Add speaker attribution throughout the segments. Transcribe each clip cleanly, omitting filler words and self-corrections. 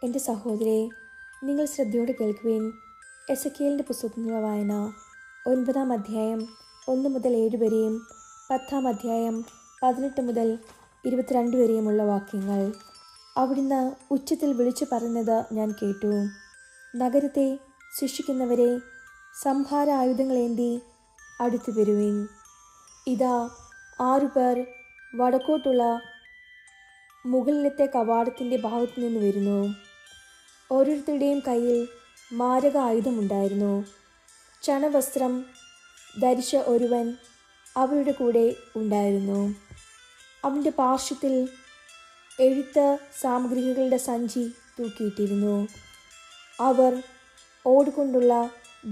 Speaker 1: എൻ്റെ സഹോദരേ, നിങ്ങൾ ശ്രദ്ധയോടെ കേൾക്കുവിൻ. എസെക്കിയേലിൻ്റെ പുസ്തകത്തിലുള്ള വായന 9-ാം അധ്യായം 1 മുതൽ 7 വരെയും 10-ാം അധ്യായം 18 മുതൽ 22 വരെയുമുള്ള വാക്യങ്ങൾ. അവിടുന്ന് ഉച്ചത്തിൽ വിളിച്ചു പറയുന്നത് ഞാൻ കേട്ടു. നഗരത്തെ ശിക്ഷിക്കുന്നവരെ, സംഹാര ആയുധങ്ങളേന്തി അടുത്തു വരുവിൻ. ഇതാ 6 പേർ വടക്കോട്ടുള്ള മുകളിലത്തെ കവാടത്തിൻ്റെ ഭാഗത്തു നിന്ന് വരുന്നു. ഓരോരുത്തരുടെയും കയ്യിൽ മാരക ആയുധമുണ്ടായിരുന്നു. ചണവസ്ത്രം ധരിച്ച ഒരുവൻ അവരുടെ കൂടെ ഉണ്ടായിരുന്നു. അവൻ്റെ പാർശ്വത്തിൽ എഴുത്ത് സാമഗ്രികളുടെ സഞ്ചി തൂക്കിയിട്ടിരുന്നു. അവർ ഓടുകൊണ്ടുള്ള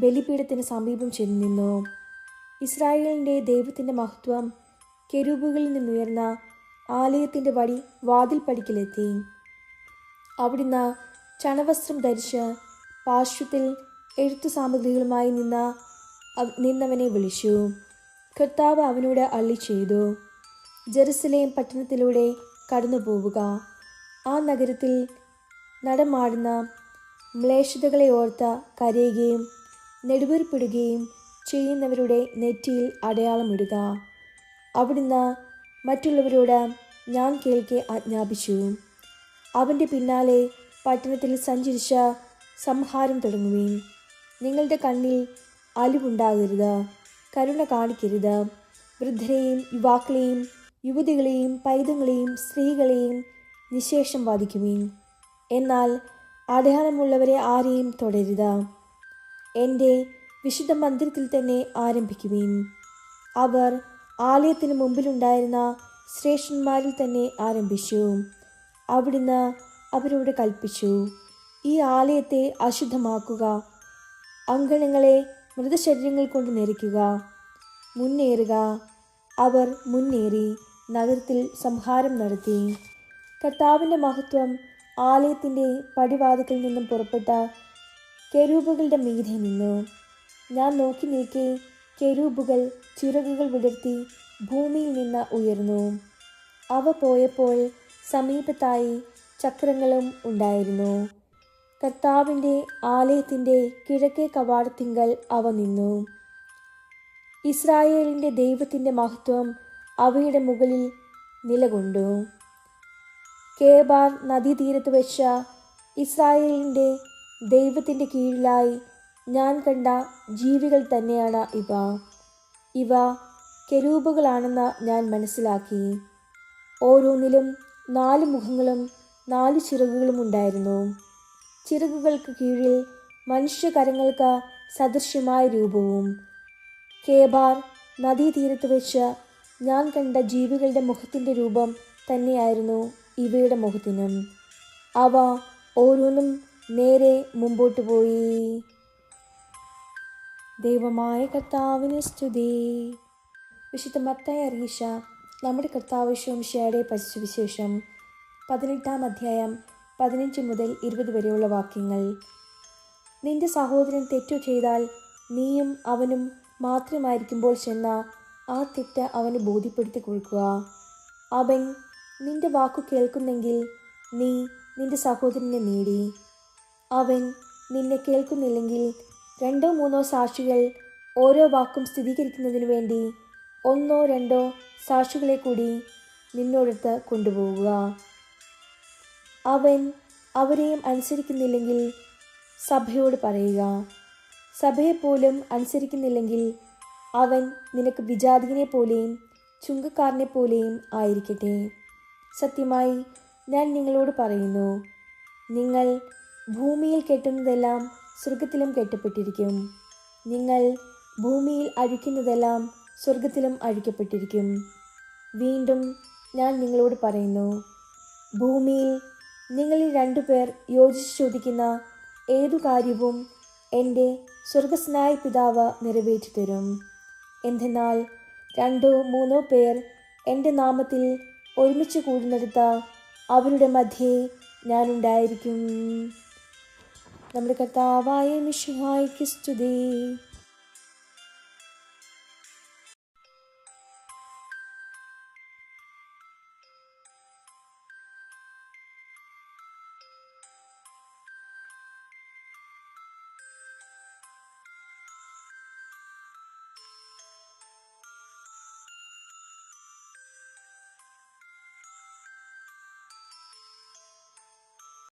Speaker 1: ബലിപീഠത്തിന് സമീപം ചെന്നു നിന്നു. ഇസ്രായേലിൻ്റെ ദൈവത്തിൻ്റെ മഹത്വം കെരൂബുകളിൽ നിന്നുയർന്ന ആലയത്തിൻ്റെ വാതിൽപ്പടിക്കലെത്തി. അവിടുന്ന് ചണവസ്ത്രം ധരിച്ച് പാർശ്വത്തിൽ എഴുത്തു സാമഗ്രികളുമായി നിന്നവനെ വിളിച്ചു. കർത്താവ് അവനോട് അരുളിച്ചെയ്തു, ജെറുസലേം പട്ടണത്തിലൂടെ കടന്നു പോവുക. ആ നഗരത്തിൽ നടമാടുന്ന മ്ലേച്ഛതകളെ ഓർത്ത് കരയുകയും നെടുവീർപ്പിടുകയും ചെയ്യുന്നവരുടെ നെറ്റിയിൽ അടയാളമിടുക. അവിടുന്ന് മറ്റുള്ളവരോട് ഞാൻ കേൾക്കെ ആജ്ഞാപിച്ചു. അവൻ്റെ പിന്നാലെ പട്ടണത്തിൽ സഞ്ചരിച്ച സംഹാരം തുടങ്ങുവിൻ. നിങ്ങളുടെ കണ്ണിൽ അലിവുണ്ടാകരുത്, കരുണ കാണിക്കരുത്. വൃദ്ധരെയും യുവാക്കളെയും യുവതികളെയും പൈതങ്ങളെയും സ്ത്രീകളെയും നിശേഷം വധിക്കുവിൻ. എന്നാൽ അടയാളമുള്ളവരെ ആരെയും തൊടരുത്. എൻ്റെ വിശുദ്ധ മന്ദിരത്തിൽ തന്നെ ആരംഭിക്കുവിൻ. അവർ ആലയത്തിന് മുമ്പിലുണ്ടായിരുന്ന ശ്രേഷ്ഠന്മാരിൽ തന്നെ ആരംഭിച്ചു. അവിടുന്ന് അവരോട് കൽപ്പിച്ചു, ഈ ആലയത്തെ അശുദ്ധമാക്കുക, അങ്കണങ്ങളെ മൃതശരീരങ്ങൾ കൊണ്ട് നിറയ്ക്കുക. മുന്നേറുക. അവർ മുന്നേറി നഗരത്തിൽ സംഹാരം നടത്തി. കർത്താവിൻ്റെ മഹത്വം ആലയത്തിൻ്റെ പടിവാതിക്കൽ നിന്നും പുറപ്പെട്ട കെരൂബുകളുടെ മീതെ നിന്നു. ഞാൻ നോക്കി നിൽക്കെ കെരൂബുകൾ ചിറകുകൾ വിടർത്തി ഭൂമിയിൽ നിന്ന് ഉയർന്നു. അവ പോയപ്പോൾ സമീപത്തായി ചക്രങ്ങളും ഉണ്ടായിരുന്നു. കർത്താവിൻ്റെ ആലയത്തിൻ്റെ കിഴക്കേ കവാടത്തിങ്കൽ അവ നിന്നു. ഇസ്രായേലിൻ്റെ ദൈവത്തിൻ്റെ മഹത്വം അവയുടെ മുകളിൽ നിലകൊണ്ടു. കേബാർ നദീതീരത്ത് വെച്ച ഇസ്രായേലിൻ്റെ ദൈവത്തിൻ്റെ കീഴിലായി ഞാൻ കണ്ട ജീവികൾ തന്നെയാണ് ഇവ. ഇവ കെരൂബുകളാണെന്ന് ഞാൻ മനസ്സിലാക്കി. ഓരോന്നിലും 4 മുഖങ്ങളും 4 ചിറകുകളും ഉണ്ടായിരുന്നു. ചിറകുകൾക്ക് കീഴിൽ മനുഷ്യകരങ്ങൾക്ക് സദൃശ്യമായ രൂപവും. കേബാർ നദീതീരത്ത് വെച്ച് ഞാൻ കണ്ട ജീവികളുടെ മുഖത്തിൻ്റെ രൂപം തന്നെയായിരുന്നു ഇവയുടെ മുഖത്തിനും. അവ ഓരോന്നും നേരെ മുമ്പോട്ട് പോയി. ദൈവമായ കർത്താവിന് സ്തുതി. വിശുദ്ധ മത്തായി അറിയിച്ച നമ്മുടെ കർത്താവ് ശംശയുടെ പരിശുവിശേഷം 18-ാം അധ്യായം 15 മുതൽ 20 വരെയുള്ള വാക്യങ്ങൾ. നിന്റെ സഹോദരൻ തെറ്റു ചെയ്താൽ നീയും അവനും മാത്രമായിരിക്കുമ്പോൾ ചെന്ന ആ തെറ്റ് അവന് ബോധ്യപ്പെടുത്തി കൊടുക്കുക. അവൻ നിന്റെ വാക്കു കേൾക്കുന്നെങ്കിൽ നീ നിന്റെ സഹോദരനെ നേടി. അവൻ നിന്നെ കേൾക്കുന്നില്ലെങ്കിൽ 2-3 സാക്ഷികൾ ഓരോ വാക്കും സ്ഥിരീകരിക്കുന്നതിനു വേണ്ടി 1-2 സാക്ഷികളെ കൂടി നിന്നോടടുത്ത് കൊണ്ടുപോവുക. അവൻ അവരെയും അനുസരിക്കുന്നില്ലെങ്കിൽ സഭയോട് പറയുക. സഭയെപ്പോലും അനുസരിക്കുന്നില്ലെങ്കിൽ അവൻ നിനക്ക് വിജാതികനെ പോലെയും ചുങ്കക്കാരനെ പോലെയും ആയിരിക്കട്ടെ. സത്യമായി ഞാൻ നിങ്ങളോട് പറയുന്നു, നിങ്ങൾ ഭൂമിയിൽ കെട്ടുന്നതെല്ലാം സ്വർഗത്തിലും കെട്ടപ്പെട്ടിരിക്കും. നിങ്ങൾ ഭൂമിയിൽ അഴിക്കുന്നതെല്ലാം സ്വർഗത്തിലും അഴിക്കപ്പെട്ടിരിക്കും. വീണ്ടും ഞാൻ നിങ്ങളോട് പറയുന്നു, ഭൂമിയിൽ നിങ്ങളിൽ 2 പേർ യോജിച്ച് ചോദിക്കുന്ന ഏതു കാര്യവും എൻ്റെ സ്വർഗസ്നായ പിതാവ് നിറവേറ്റി തരും. എന്തെന്നാൽ 2-3 പേർ എൻ്റെ നാമത്തിൽ ഒരുമിച്ച് കൂടുന്നിടത്ത് അവരുടെ മധ്യേ ഞാനുണ്ടായിരിക്കും. നമ്മുടെ കർത്താവായ മിശിഹായ്ക്ക് സ്തുതി.